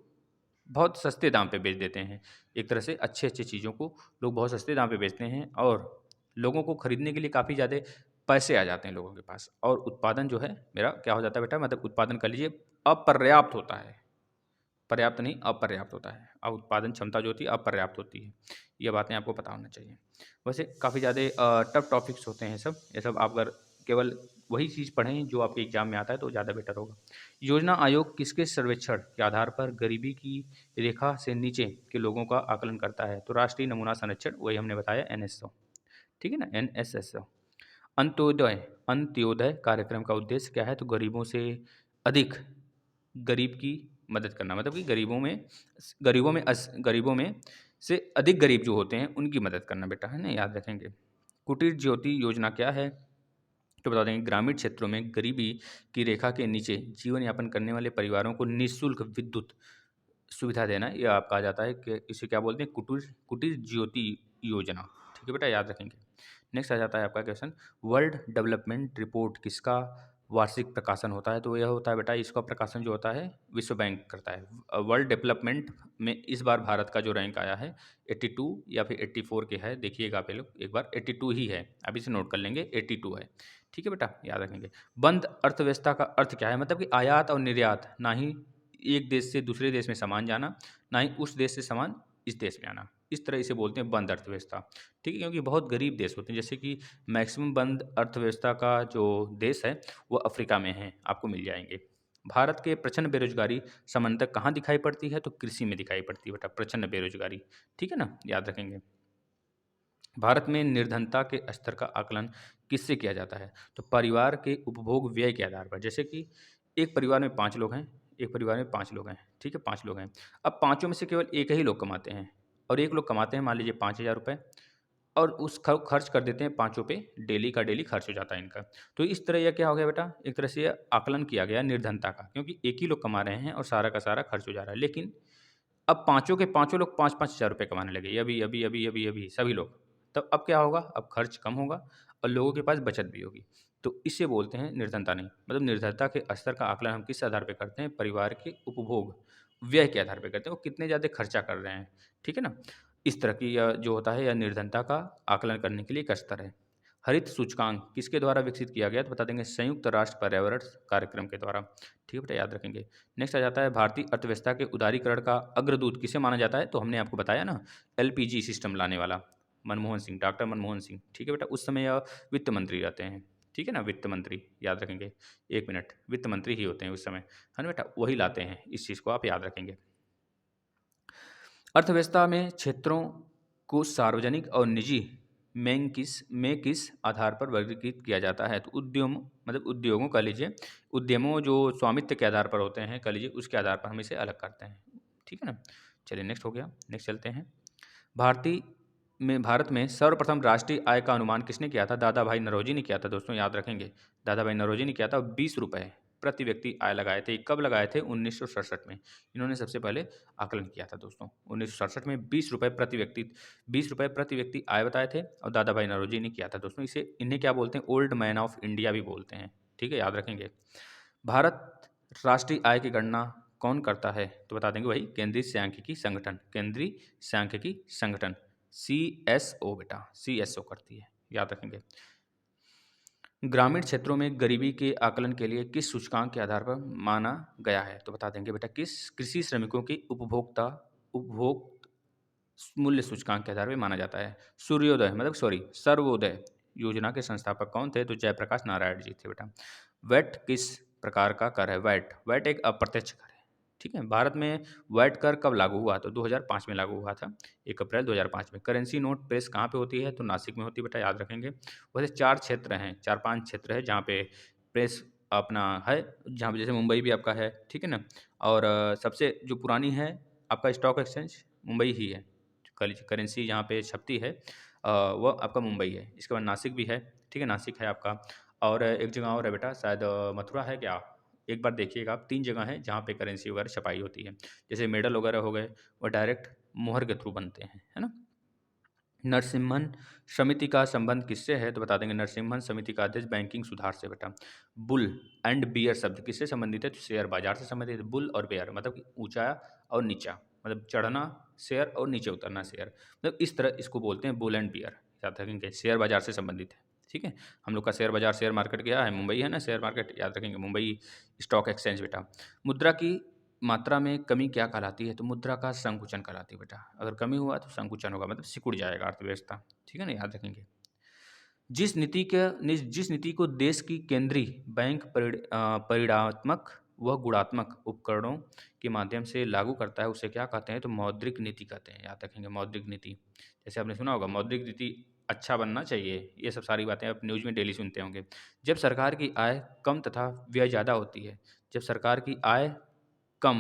बहुत सस्ते दाम पे बेच देते हैं, एक तरह से अच्छे अच्छे चीज़ों को लोग बहुत सस्ते दाम पे बेचते हैं, और लोगों को खरीदने के लिए काफ़ी ज़्यादा पैसे आ जाते हैं लोगों के पास, और उत्पादन जो है मेरा क्या हो जाता है बेटा, मतलब उत्पादन कर लीजिए अपर्याप्त होता है, पर्याप्त नहीं अपर्याप्त होता है, और उत्पादन क्षमता जो होती है अपर्याप्त होती है, ये बातें आपको पता होना चाहिए। वैसे काफ़ी ज़्यादा टफ टॉपिक्स होते हैं सब, ये सब आप अगर केवल वही चीज़ पढ़ें जो आपके एग्जाम में आता है तो ज़्यादा बेटर होगा। योजना आयोग किसके सर्वेक्षण के आधार पर गरीबी की रेखा से नीचे के लोगों का आकलन करता है, तो राष्ट्रीय नमूना संरक्षण, वही हमने बताया, NSO, ठीक है ना, NSSO। अंत्योदय, अंत्योदय कार्यक्रम का उद्देश्य क्या है, तो गरीबों से अधिक गरीब की मदद करना, मतलब कि गरीबों में से अधिक गरीब जो होते हैं उनकी मदद करना बेटा, है ना, याद रखेंगे। कुटीर ज्योति योजना क्या है, तो बता देंगे, ग्रामीण क्षेत्रों में गरीबी की रेखा के नीचे जीवन यापन करने वाले परिवारों को निःशुल्क विद्युत सुविधा देना, यह आपका आ जाता है कि इसे क्या बोलते हैं, कुटीर कुटीर ज्योति योजना, ठीक है बेटा, याद रखेंगे। नेक्स्ट आ जाता है आपका क्वेश्चन, वर्ल्ड डेवलपमेंट रिपोर्ट किसका वार्षिक प्रकाशन होता है, तो यह होता है बेटा, इसका प्रकाशन जो होता है विश्व बैंक करता है। वर्ल्ड डेवलपमेंट में इस बार भारत का जो रैंक आया है 82 या फिर 84 के है, देखिएगा आप लोग एक बार, 82 ही है, अभी से नोट कर लेंगे, 82 है, ठीक है बेटा, याद रखेंगे। बंद अर्थव्यवस्था का अर्थ क्या है, मतलब कि आयात और निर्यात, ना ही एक देश से दूसरे देश में सामान जाना, ना ही उस देश से सामान इस देश में आना, इस तरह इसे बोलते हैं बंद अर्थव्यवस्था, ठीक है, क्योंकि बहुत गरीब देश होते हैं, जैसे कि मैक्सिमम बंद अर्थव्यवस्था का जो देश है वो अफ्रीका में है, आपको मिल जाएंगे। भारत के प्रचंड बेरोजगारी सामान्यतः कहाँ दिखाई पड़ती है, तो कृषि में दिखाई पड़ती है बेटा, प्रचंड बेरोजगारी, ठीक है ना, याद रखेंगे। भारत में निर्धनता के स्तर का आकलन किससे किया जाता है, तो परिवार के उपभोग व्यय के आधार पर, जैसे कि एक परिवार में 5 लोग हैं, एक परिवार में 5 लोग हैं, ठीक है, 5 लोग हैं, अब पाँचों में से केवल एक ही लोग कमाते हैं, और एक लोग कमाते हैं मान लीजिए 5,000 रुपये, और उस खर्च कर देते हैं पाँचों पे, डेली का डेली खर्च हो जाता है इनका, तो इस तरह यह क्या हो गया बेटा, एक तरह से यह आकलन किया गया निर्धनता का, क्योंकि एक ही लोग कमा रहे हैं और सारा का सारा खर्च हो जा रहा है, लेकिन अब पाँचों के पाँचों लोग 5-5 हज़ार रुपये कमाने लगे, अभी अभी अभी अभी अभी सभी लोग, तब अब क्या होगा, अब खर्च कम होगा और लोगों के पास बचत भी होगी, तो इसे बोलते हैं निर्धनता नहीं, मतलब निर्धनता के स्तर का आकलन हम किस आधार पे करते हैं, परिवार के उपभोग व्यय के आधार पे करते हैं, वो कितने ज़्यादा खर्चा कर रहे हैं, ठीक है ना, इस तरह की यह जो होता है यह निर्धनता का आकलन करने के लिए एक स्तर है। हरित सूचकांक किसके द्वारा विकसित किया गया, तो बता देंगे संयुक्त राष्ट्र पर्यावरण कार्यक्रम के द्वारा, ठीक है बेटा, याद रखेंगे। नेक्स्ट आ जाता है, भारतीय अर्थव्यवस्था के उदारीकरण का अग्रदूत किसे माना जाता है, तो हमने आपको बताया ना, LPG सिस्टम लाने वाला मनमोहन सिंह, डॉक्टर मनमोहन सिंह, ठीक है बेटा, उस समय यह वित्त मंत्री रहते हैं, ठीक है ना, वित्त मंत्री, याद रखेंगे, 1 मिनट, वित्त मंत्री ही होते हैं उस समय, है ना बेटा, वही लाते हैं, इस चीज़ को आप याद रखेंगे। अर्थव्यवस्था में क्षेत्रों को सार्वजनिक और निजी में किस आधार पर वर्गीकृत किया जाता है, तो उद्यम, मतलब उद्योगों का लीजिए, उद्यमों जो स्वामित्व के आधार पर होते हैं, कह लीजिए उसके आधार पर हम इसे अलग करते हैं, ठीक है ना। चलिए नेक्स्ट हो गया, नेक्स्ट चलते हैं। भारतीय में भारत में सर्वप्रथम राष्ट्रीय आय का अनुमान किसने किया था? दादा भाई नौरोजी ने किया था दोस्तों, याद रखेंगे। दादा भाई नौरोजी ने किया था। 20 रुपए प्रति व्यक्ति आय लगाए थे। कब लगाए थे? 1967 में। इन्होंने सबसे पहले आकलन किया था दोस्तों। 1967 में 20 रुपए प्रति व्यक्ति आय बताए थे और दादा भाई नौरोजी ने किया था दोस्तों। इसे इन्हें क्या बोलते हैं? ओल्ड मैन ऑफ इंडिया भी बोलते हैं। ठीक है, याद रखेंगे। भारत राष्ट्रीय आय की गणना कौन करता है? तो बता देंगे वही केंद्रीय सांख्यिकी संगठन। केंद्रीय सांख्यिकी संगठन CSO बेटा, CSO करती है, याद रखेंगे। ग्रामीण क्षेत्रों में गरीबी के आकलन के लिए किस सूचकांक के आधार पर माना गया है? तो बता देंगे बेटा किस कृषि श्रमिकों की उपभोग मूल्य सूचकांक के आधार पर माना जाता है। सूर्योदय मतलब सॉरी सर्वोदय योजना के संस्थापक कौन थे? तो जयप्रकाश नारायण जी थे बेटा। वैट किस प्रकार का कर है? वैट एक अप्रत्यक्ष कर है। ठीक है, भारत में वैट कर कब लागू हुआ? तो 2005 में लागू हुआ था, 1 अप्रैल 2005 में। करेंसी नोट प्रेस कहाँ पे होती है? तो नासिक में होती है बेटा, याद रखेंगे। वैसे 4 क्षेत्र हैं, 4-5 क्षेत्र है जहाँ पे प्रेस अपना है, जहाँ पे जैसे मुंबई भी आपका है, ठीक है ना। और सबसे जो पुरानी है आपका स्टॉक एक्सचेंज मुंबई ही है। करेंसी जहाँ पे छपती है वो आपका मुंबई है। इसके बाद नासिक भी है, ठीक है, नासिक है आपका। और एक जगह और है बेटा, शायद मथुरा है क्या? एक बार देखिएगा आप, 3 जगह हैं जहाँ पे करेंसी वगैरह छपाई होती है। जैसे मेडल वगैरह हो गए, वो डायरेक्ट मोहर के थ्रू बनते हैं, है ना। नरसिम्हन समिति का संबंध किससे है? तो बता देंगे नरसिम्हन समिति का अध्यक्ष बैंकिंग सुधार से बेटा। बुल एंड बियर शब्द किससे संबंधित है? तो शेयर बाजार से संबंधित है। बुल और बेयर मतलब कि ऊंचा और नीचा, मतलब चढ़ना शेयर और नीचे उतरना शेयर, मतलब इस तरह इसको बोलते हैं बुल एंड बियर, याद रखेंगे। शेयर बाजार से संबंधित है, ठीक है। हम लोग का शेयर बाजार, शेयर मार्केट क्या है? मुंबई है ना शेयर मार्केट, याद रखेंगे मुंबई स्टॉक एक्सचेंज बेटा। मुद्रा की मात्रा में कमी क्या कहलाती है? तो मुद्रा का संकुचन कहलाती है बेटा। अगर कमी हुआ तो संकुचन होगा, मतलब सिकुड़ जाएगा अर्थव्यवस्था, ठीक है ना, याद रखेंगे। जिस नीति को देश की केंद्रीय बैंक परिणात्मक व गुणात्मक उपकरणों के माध्यम से लागू करता है उसे क्या कहते हैं? तो मौद्रिक नीति कहते हैं, याद रखेंगे मौद्रिक नीति। जैसे आपने सुना होगा मौद्रिक नीति अच्छा बनना चाहिए, ये सब सारी बातें आप न्यूज़ में डेली सुनते होंगे। जब सरकार की आय कम तथा व्यय ज़्यादा होती है, जब सरकार की आय कम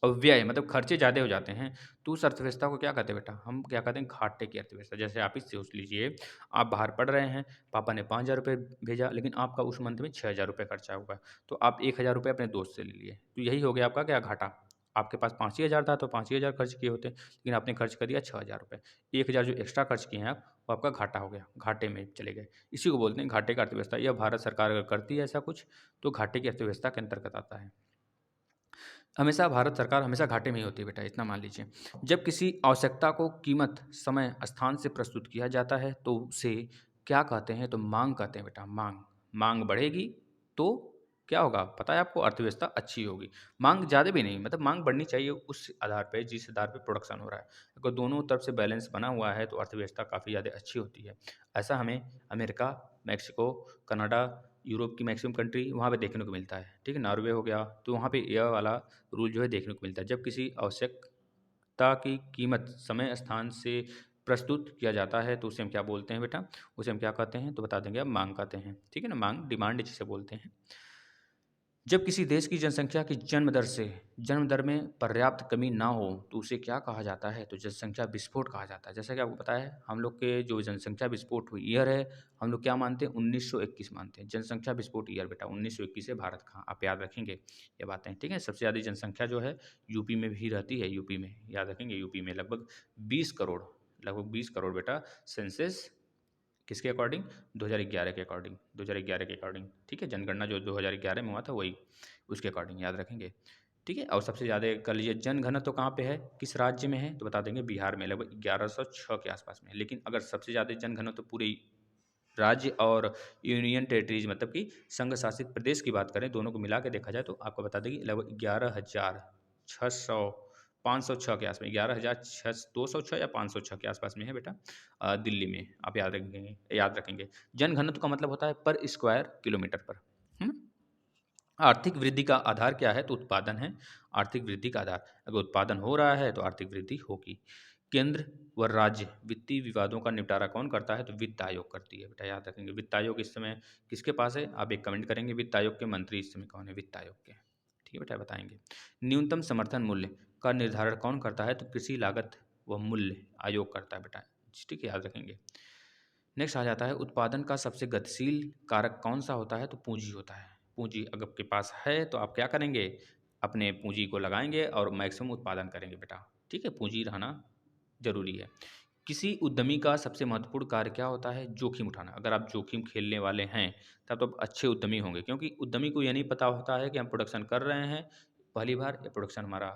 और व्यय मतलब खर्चे ज़्यादा हो जाते हैं, तो उस अर्थव्यवस्था को क्या कहते हैं बेटा? हम क्या कहते हैं? घाटे की अर्थव्यवस्था। जैसे आप ही सोच लीजिए, आप बाहर पढ़ रहे हैं, पापा ने 5,000 रुपये भेजा, लेकिन आपका उस मंथ में 6,000 रुपये खर्चा हुआ, तो आप 1,000 रुपये अपने दोस्त से ले लिए, तो यही हो गया आपका क्या? घाटा। आपके पास 5 ही हज़ार था तो 5 ही हज़ार खर्च किए होते, लेकिन आपने खर्च कर दिया 6,000 रुपये। 1,000 जो एक्स्ट्रा खर्च किए हैं आप, वो आपका घाटा हो गया, घाटे में चले गए। इसी को बोलते हैं घाटे का अर्थव्यवस्था। यह भारत सरकार अगर करती है ऐसा कुछ, तो घाटे की अर्थव्यवस्था के अंतर्गत आता है। हमेशा भारत सरकार हमेशा घाटे में ही होती है बेटा, इतना मान लीजिए। जब किसी आवश्यकता को कीमत, समय, स्थान से प्रस्तुत किया जाता है तो उसे क्या कहते हैं? तो मांग कहते हैं बेटा, मांग। मांग बढ़ेगी तो क्या होगा? पता है आपको? अर्थव्यवस्था अच्छी होगी। मांग ज़्यादा भी नहीं, मतलब मांग बढ़नी चाहिए उस आधार पे जिस आधार पे प्रोडक्शन हो रहा है। अगर दोनों तरफ से बैलेंस बना हुआ है तो अर्थव्यवस्था काफ़ी ज़्यादा अच्छी होती है। ऐसा हमें अमेरिका, मेक्सिको, कनाडा, यूरोप की मैक्सिमम कंट्री वहाँ पे देखने को मिलता है, ठीक है। नॉर्वे हो गया, तो वहाँ पे यह वाला रूल जो है देखने को मिलता है। जब किसी आवश्यकता की कीमत समय स्थान से प्रस्तुत किया जाता है तो उसे हम क्या बोलते हैं बेटा? उसे हम क्या कहते हैं? तो बता देंगे, अब मांग कहते हैं, ठीक है ना। मांग, डिमांड जिसे बोलते हैं। जब किसी देश की जनसंख्या की जन्म दर में पर्याप्त कमी ना हो तो उसे क्या कहा जाता है? तो जनसंख्या विस्फोट कहा जाता है। जैसा कि आपको पता है, हम लोग के जो जनसंख्या विस्फोट हुई ईयर है, हम लोग क्या मानते हैं? 1921 मानते हैं। जनसंख्या विस्फोट ईयर बेटा 1921 है भारत का, आप याद रखेंगे ये बातें, ठीक है। सबसे ज़्यादा जनसंख्या जो है यूपी में भी रहती है, यूपी में, याद रखेंगे यूपी में लगभग 20 करोड़, लगभग 20 करोड़ बेटा सेंसस किसके अकॉर्डिंग? 2011 के अकॉर्डिंग, 2011 के अकॉर्डिंग, ठीक है। जनगणना जो 2011 में हुआ था वही, उसके अकॉर्डिंग याद रखेंगे, ठीक है। और सबसे ज़्यादा कर लीजिए जनघनत्व कहाँ पे है, किस राज्य में है? तो बता देंगे बिहार में, लगभग 1106 के आसपास में। लेकिन अगर सबसे ज़्यादा जनघनत्व पूरे राज्य और यूनियन टेरिटरीज मतलब कि संघ शासित प्रदेश की बात करें, दोनों को मिला के देखा जाए तो आपको बता दें कि लगभग 11,600 506 के आसपास, 11,206 या 506 के आसपास में है बेटा, दिल्ली में, आप याद रखेंगे। जनघनत्व का मतलब होता है पर स्क्वायर किलोमीटर पर। हम्म? आर्थिक वृद्धि का आधार क्या है? तो उत्पादन है आर्थिक वृद्धि का आधार। अगर उत्पादन हो रहा है तो आर्थिक वृद्धि होगी। केंद्र व राज्य वित्तीय विवादों का निपटारा कौन करता है? तो वित्त आयोग करती है बेटा, याद रखेंगे। वित्त आयोग इस समय किसके पास है? आप एक कमेंट करेंगे, वित्त आयोग के मंत्री इस समय कौन है? वित्त आयोग के, ठीक है बेटा, बताएंगे। न्यूनतम समर्थन मूल्य का निर्धारण कौन करता है? तो कृषि लागत व मूल्य आयोग करता है बेटा। ठीक है, याद रखेंगे। नेक्स्ट आ जाता है उत्पादन का सबसे गतिशील कारक कौन सा होता है? तो पूंजी होता है। पूंजी अगर आपके पास है तो आप क्या करेंगे? अपने पूंजी को लगाएंगे और मैक्सिमम उत्पादन करेंगे बेटा। ठीक है, पूंजी रहना जरूरी है। किसी उद्यमी का सबसे महत्वपूर्ण कार्य क्या होता है? जोखिम उठाना। अगर आप जोखिम खेलने वाले हैं तब तो आप अच्छे उद्यमी होंगे, क्योंकि उद्यमी को यह नहीं पता होता है कि हम प्रोडक्शन कर रहे हैं पहली बार, या प्रोडक्शन हमारा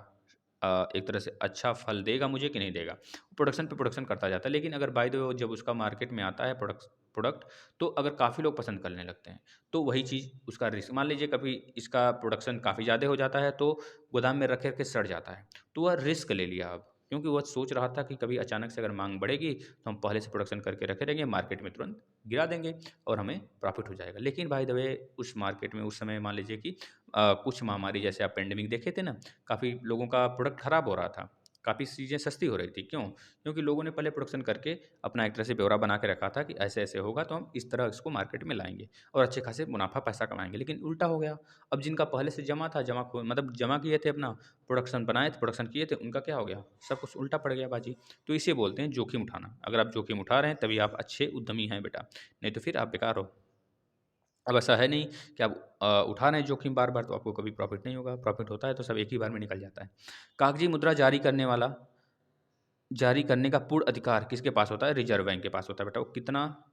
एक तरह से अच्छा फल देगा मुझे कि नहीं देगा। प्रोडक्शन पे प्रोडक्शन करता जाता है, लेकिन अगर बाय द वे जब उसका मार्केट में आता है प्रोडक्ट प्रोडक्ट तो अगर काफ़ी लोग पसंद करने लगते हैं, तो वही चीज़ उसका रिस्क, मान लीजिए कभी इसका प्रोडक्शन काफ़ी ज़्यादा हो जाता है तो गोदाम में रख के सड़ जाता है, तो वह रिस्क ले लिया अब, क्योंकि वह सोच रहा था कि कभी अचानक से अगर मांग बढ़ेगी तो हम पहले से प्रोडक्शन करके रखे रहेंगे, मार्केट में तुरंत गिरा देंगे और हमें प्रॉफिट हो जाएगा। लेकिन बाय द वे उस मार्केट में उस समय मान लीजिए कि कुछ महामारी जैसे आप पेंडेमिक देखे थे ना, काफ़ी लोगों का प्रोडक्ट खराब हो रहा था, काफ़ी चीज़ें सस्ती हो रही थी। क्यों? क्योंकि लोगों ने पहले प्रोडक्शन करके अपना एक तरह से ब्यौरा बना के रखा था कि ऐसे-ऐसे होगा तो हम इस तरह इसको मार्केट में लाएँगे और अच्छे खासे मुनाफ़ा पैसा कमाएँगे। लेकिन उल्टा हो गया, अब जिनका पहले से जमा था, जमा को मतलब जमा किए थे अपना, प्रोडक्शन बनाए थे, प्रोडक्शन किए थे, उनका क्या हो गया? सब कुछ उल्टा पड़ गया बाजी। तो इसे बोलते हैं जोखिम उठाना। अगर आप जोखिम उठा रहे हैं तभी आप अच्छे उद्यमी हैं बेटा, नहीं तो फिर आप बेकार हो। अब ऐसा है नहीं कि आप उठा रहे हैं जोखिम बार-बार तो आपको कभी प्रॉफ़िट नहीं होगा, प्रॉफ़िट होता है तो सब एक ही बार में निकल जाता है। कागज़ी मुद्रा जारी करने का पूर्ण अधिकार किसके पास होता है? रिज़र्व बैंक के पास होता है बेटा। वो कितना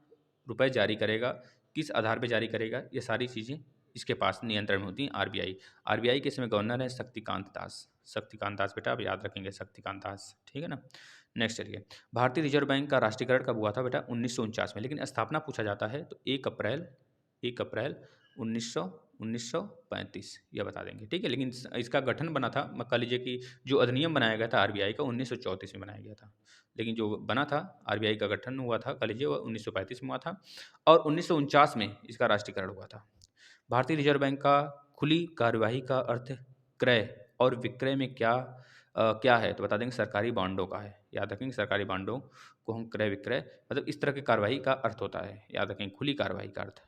रुपए जारी करेगा, किस आधार पे जारी करेगा, ये सारी चीज़ें इसके पास नियंत्रण में होती हैं, आरबीआई। आरबीआई के इसमें गवर्नर है शक्तिकांत दास। शक्तिकांत दास बेटा आप याद रखेंगे, शक्तिकांत दास, ठीक है ना? नेक्स्ट चलिए, भारतीय रिज़र्व बैंक का राष्ट्रीयकरण कब हुआ था बेटा? 1949 में, लेकिन स्थापना पूछा जाता है तो 1 अप्रैल 1900 1935 यह बता देंगे, ठीक है? लेकिन इसका गठन बना था, कह लीजिए कि जो अधिनियम बनाया गया था आरबीआई का 1934 में बनाया गया था। लेकिन जो बना था, आरबीआई का गठन हुआ था, कह लीजिए वो 1935 में हुआ था और 1949 में इसका राष्ट्रीयकरण हुआ था। भारतीय रिज़र्व बैंक का खुली कार्यवाही का अर्थ क्रय और विक्रय में क्या है? तो बता देंगे सरकारी बॉन्डों का है। याद रखेंगे, सरकारी बॉन्डों को हम क्रय विक्रय मतलब इस तरह की कार्यवाही का अर्थ होता है। याद रखेंगे, खुली कार्यवाही का अर्थ।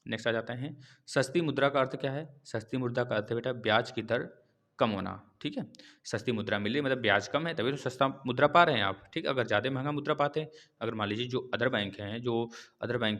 नेक्स्ट आ जाते हैं, सस्ती मुद्रा का अर्थ क्या है? सस्ती मुद्रा का अर्थ है बेटा ब्याज की दर कम होना, ठीक है? सस्ती मुद्रा मिल रही मतलब ब्याज कम है तभी तो सस्ता मुद्रा पा रहे हैं आप, ठीक है? अगर ज़्यादा महँगा मुद्रा पाते हैं, अगर मान लीजिए जो अदर बैंक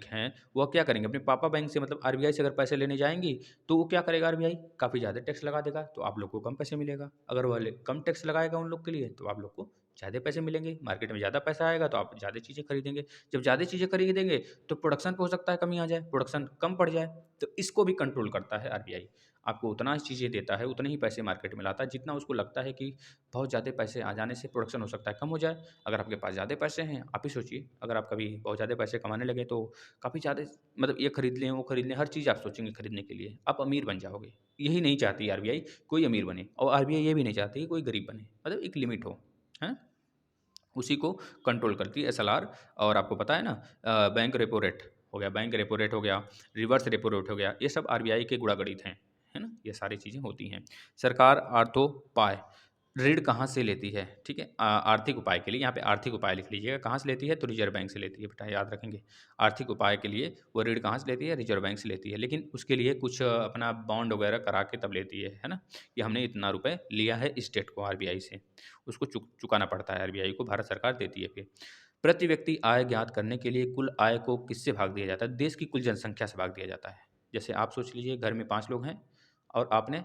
हैं वह क्या करेंगे? अपने पापा बैंक से मतलब आरबीआई से अगर पैसे लेने जाएँगी, तो वो क्या करेगा आरबीआई? काफ़ी ज़्यादा टैक्स लगा देगा, तो आप लोग को कम पैसे मिलेगा। अगर वह कम टैक्स लगाएगा उन लोग के लिए, तो आप लोग को ज़्यादा पैसे मिलेंगे। मार्केट में ज़्यादा पैसा आएगा तो आप ज़्यादा चीज़ें खरीदेंगे। जब ज़्यादा चीज़ें खरीदेंगे तो प्रोडक्शन पे हो सकता है कमी आ जाए, प्रोडक्शन कम पड़ जाए, तो इसको भी कंट्रोल करता है आरबीआई। आपको उतना चीज़ें देता है, उतने ही पैसे मार्केट में लाता है, जितना उसको लगता है कि बहुत ज़्यादा पैसे आ जाने से प्रोडक्शन हो सकता है कम हो जाए। अगर आपके पास ज़्यादा पैसे हैं, आप ही सोचिए, अगर आप कभी बहुत ज़्यादा पैसे कमाने लगे तो काफ़ी ज़्यादा मतलब ये खरीद लें, वो खरीद लें, हर चीज़ आप सोचेंगे खरीदने के लिए, आप अमीर बन जाओगे। यही नहीं चाहती आरबीआई, कोई अमीर बने और आरबीआई ये भी नहीं चाहती कि कोई गरीब बने, मतलब एक लिमिट हो, हैं? उसी को कंट्रोल करती है एसएलआर। और आपको पता है ना, बैंक रेपो रेट हो गया, बैंक रेपो रेट हो गया, रिवर्स रेपो रेट हो गया, ये सब आरबीआई के गुणागणित हैं, है ना? ये सारी चीज़ें होती हैं। सरकार आर्थोपाय ऋण कहाँ से लेती है? ठीक है, आर्थिक उपाय के लिए यहाँ पे आर्थिक उपाय लिख लीजिएगा, कहाँ से लेती है? तो रिजर्व बैंक से लेती है बेटा, याद रखेंगे। आर्थिक उपाय के लिए वो ऋण कहाँ से लेती है? रिजर्व बैंक से लेती है, लेकिन उसके लिए कुछ अपना बॉन्ड वगैरह करा के तब लेती है ना? कि हमने इतना रुपए लिया है स्टेट को आरबीआई से, उसको चुकाना पड़ता है आरबीआई को, भारत सरकार देती है फिर। प्रति व्यक्ति आय ज्ञात करने के लिए कुल आय को किससे भाग दिया जाता है? देश की कुल जनसंख्या से भाग दिया जाता है। जैसे आप सोच लीजिए घर में 5 लोग हैं और आपने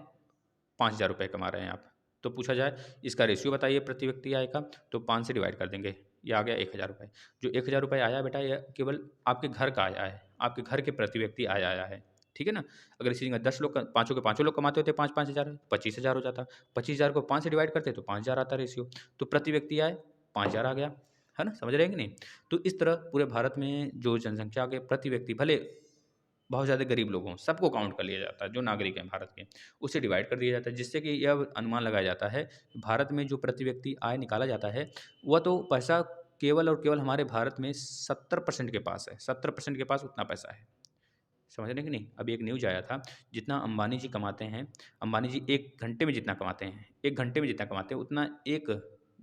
5,000 रुपए कमा रहे हैं आप। तो पूछा जाए इसका रेशियो बताइए प्रति व्यक्ति आय का, तो 5 से डिवाइड कर देंगे, ये आ गया 1,000 रुपए। जो 1,000 रुपए आया बेटा, ये केवल आपके घर का आया है, आपके घर के प्रति व्यक्ति आय आया है, ठीक है ना? अगर इसी जगह 10 लोग पाँचों के पाँचों लोग कमाते होते 5-5 हज़ार, 25,000 हो जाता। 25,000 को 5 से डिवाइड करते तो 5,000 आता रेशियो, तो प्रति व्यक्ति आय 5,000 आ गया, है ना? समझ रहे हैं कि नहीं? तो इस तरह पूरे भारत में जो जनसंख्या के प्रति व्यक्ति भले बहुत ज़्यादा गरीब लोग हों, सबको काउंट कर लिया जाता है, जो नागरिक हैं भारत के, उससे डिवाइड कर दिया जाता है, जिससे कि यह अनुमान लगाया जाता है, भारत में जो प्रति व्यक्ति आय निकाला जाता है, वह तो पैसा केवल और केवल हमारे भारत में 70% के पास है, 70% के पास उतना पैसा है। समझ रहे हैं कि नहीं? अभी एक न्यूज़ आया था, जितना अंबानी जी कमाते हैं, अंबानी जी 1 घंटे में जितना कमाते हैं, 1 घंटे में जितना कमाते हैं, उतना एक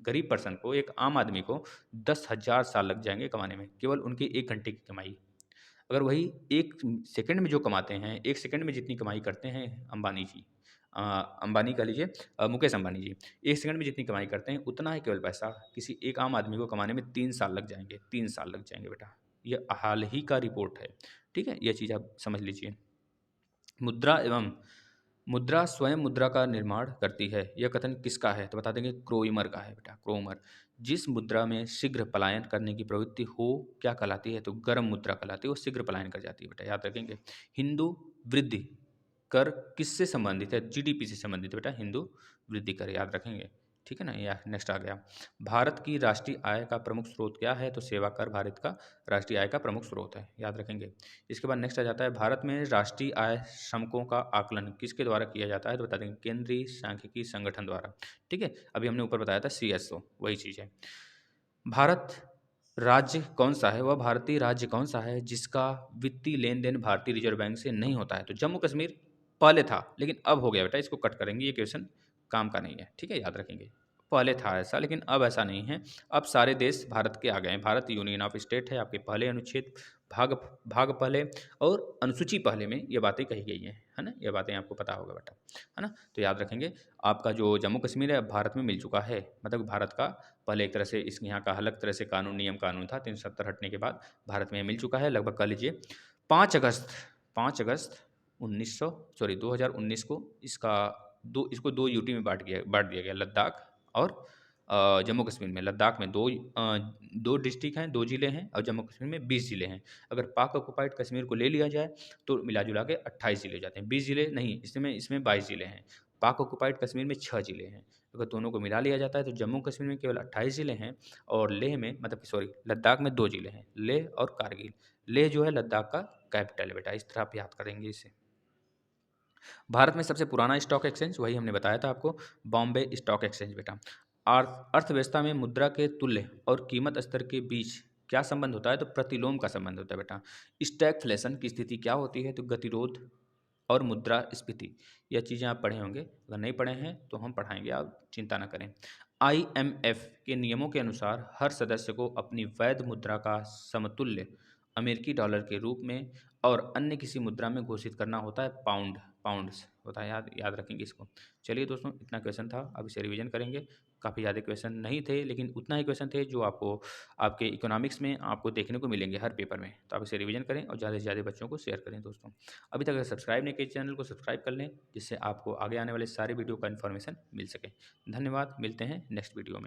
गरीब पर्सन को, एक आम आदमी को 10,000 साल लग जाएँगे कमाने में, केवल उनकी 1 घंटे की कमाई। अगर वही 1 सेकंड में जो कमाते हैं, 1 सेकंड में जितनी कमाई करते हैं अंबानी जी, अंबानी कह लीजिए, मुकेश अंबानी जी 1 सेकंड में जितनी कमाई करते हैं उतना ही केवल पैसा किसी एक आम आदमी को कमाने में 3 साल लग जाएँगे, 3 साल लग जाएँगे बेटा। ये हाल ही का रिपोर्ट है, ठीक है? ये चीज़ आप समझ लीजिए। मुद्रा एवं मुद्रा स्वयं मुद्रा का निर्माण करती है। यह कथन किसका है? तो बता देंगे क्रोइमर का है बेटा, क्रोमर। जिस मुद्रा में शीघ्र पलायन करने की प्रवृत्ति हो, क्या कहलाती है? तो गर्म मुद्रा कहलाती है, वो शीघ्र पलायन कर जाती है बेटा, याद रखेंगे। हिंदू वृद्धि कर किससे संबंधित है? जीडीपी से संबंधित है बेटा, हिंदू वृद्धि कर, याद रखेंगे। ठीक है ना? या नेक्स्ट आ गया। भारत की राष्ट्रीय आय का प्रमुख स्रोत क्या है? तो सेवा कर भारत का राष्ट्रीय आय का प्रमुख स्रोत है, याद रखेंगे। इसके बाद नेक्स्ट आ जाता है, भारत में राष्ट्रीय आय श्रमिकों का आकलन किसके द्वारा किया जाता है? तो बता देंगे केंद्रीय सांख्यिकी संगठन द्वारा। ठीक है, अभी हमने ऊपर बताया था सीएसओ, वही चीज़ है। भारत राज्य कौन सा है? वह भारतीय राज्य कौन सा है जिसका वित्तीय लेन देन भारतीय रिजर्व बैंक से नहीं होता है? तो जम्मू कश्मीर पहले था लेकिन अब हो गया बेटा, इसको कट करेंगे, ये क्वेश्चन काम का नहीं है। ठीक है, याद रखेंगे। पहले था ऐसा लेकिन अब ऐसा नहीं है। अब सारे देश भारत के आ गए हैं। भारत यूनियन ऑफ स्टेट है, आपके पहले अनुच्छेद भाग भाग पहले और अनुसूची पहले में ये बातें कही गई हैं, है ना? ये बातें आपको पता होगा बेटा, है ना? तो याद रखेंगे। आपका जो जम्मू कश्मीर है अब भारत में मिल चुका है, मतलब भारत का पहले एक तरह से इस यहाँ का अलग तरह से कानून नियम कानून था, 370 हटने के बाद भारत में मिल चुका है लगभग। कह लीजिए 5 अगस्त 2019 को इसको दो यूटी में बांट दिया गया, लद्दाख और जम्मू कश्मीर में। लद्दाख में दो डिस्ट्रिक्ट हैं, 2 ज़िले हैं और जम्मू कश्मीर में 20 ज़िले हैं। अगर पाक ऑक्युपाइड कश्मीर को ले लिया जाए तो मिला-जुला के 28 ज़िले हो जाते हैं। 20 ज़िले नहीं, इसमें 22 ज़िले हैं। पाक ऑक्युपाइड कश्मीर में 6 ज़िले हैं। अगर दोनों को मिला लिया जाता है तो जम्मू कश्मीर में केवल 28 ज़िले हैं और लेह में मतलब सॉरी लद्दाख में 2 ज़िले हैं, लेह और कारगिल। लेह जो है लद्दाख का कैपिटल है बेटा, इस तरह आप याद करेंगे इसे। भारत में सबसे पुराना स्टॉक एक्सचेंज वही हमने बताया था आपको, बॉम्बे स्टॉक एक्सचेंज बेटा। अर्थव्यवस्था में मुद्रा के तुल्य और कीमत स्तर के बीच क्या संबंध होता है? तो प्रतिलोम का संबंध होता है बेटा। स्टैगफ्लेशन की स्थिति क्या होती है? तो गतिरोध और मुद्रास्फीति। यह चीज़ें आप पढ़े होंगे, अगर नहीं पढ़े हैं तो हम पढ़ाएंगे, आप चिंता ना करें। आईएमएफ के नियमों के अनुसार हर सदस्य को अपनी वैध मुद्रा का समतुल्य अमेरिकी डॉलर के रूप में और अन्य किसी मुद्रा में घोषित करना होता है, पाउंड्स होता है, याद याद रखेंगे इसको। चलिए दोस्तों, इतना क्वेश्चन था, अब इसे रिवीजन करेंगे। काफ़ी ज़्यादा क्वेश्चन नहीं थे लेकिन उतना ही क्वेश्चन थे जो आपको आपके इकोनॉमिक्स में आपको देखने को मिलेंगे हर पेपर में। तो आप इसे रिवीजन करें और ज़्यादा से ज़्यादा बच्चों को शेयर करें दोस्तों। अभी तक अगर सब्सक्राइब नहीं किए चैनल को सब्सक्राइब कर लें, जिससे आपको आगे आने वाले सारे वीडियो का इन्फॉर्मेशन मिल सके। धन्यवाद, मिलते हैं नेक्स्ट वीडियो में।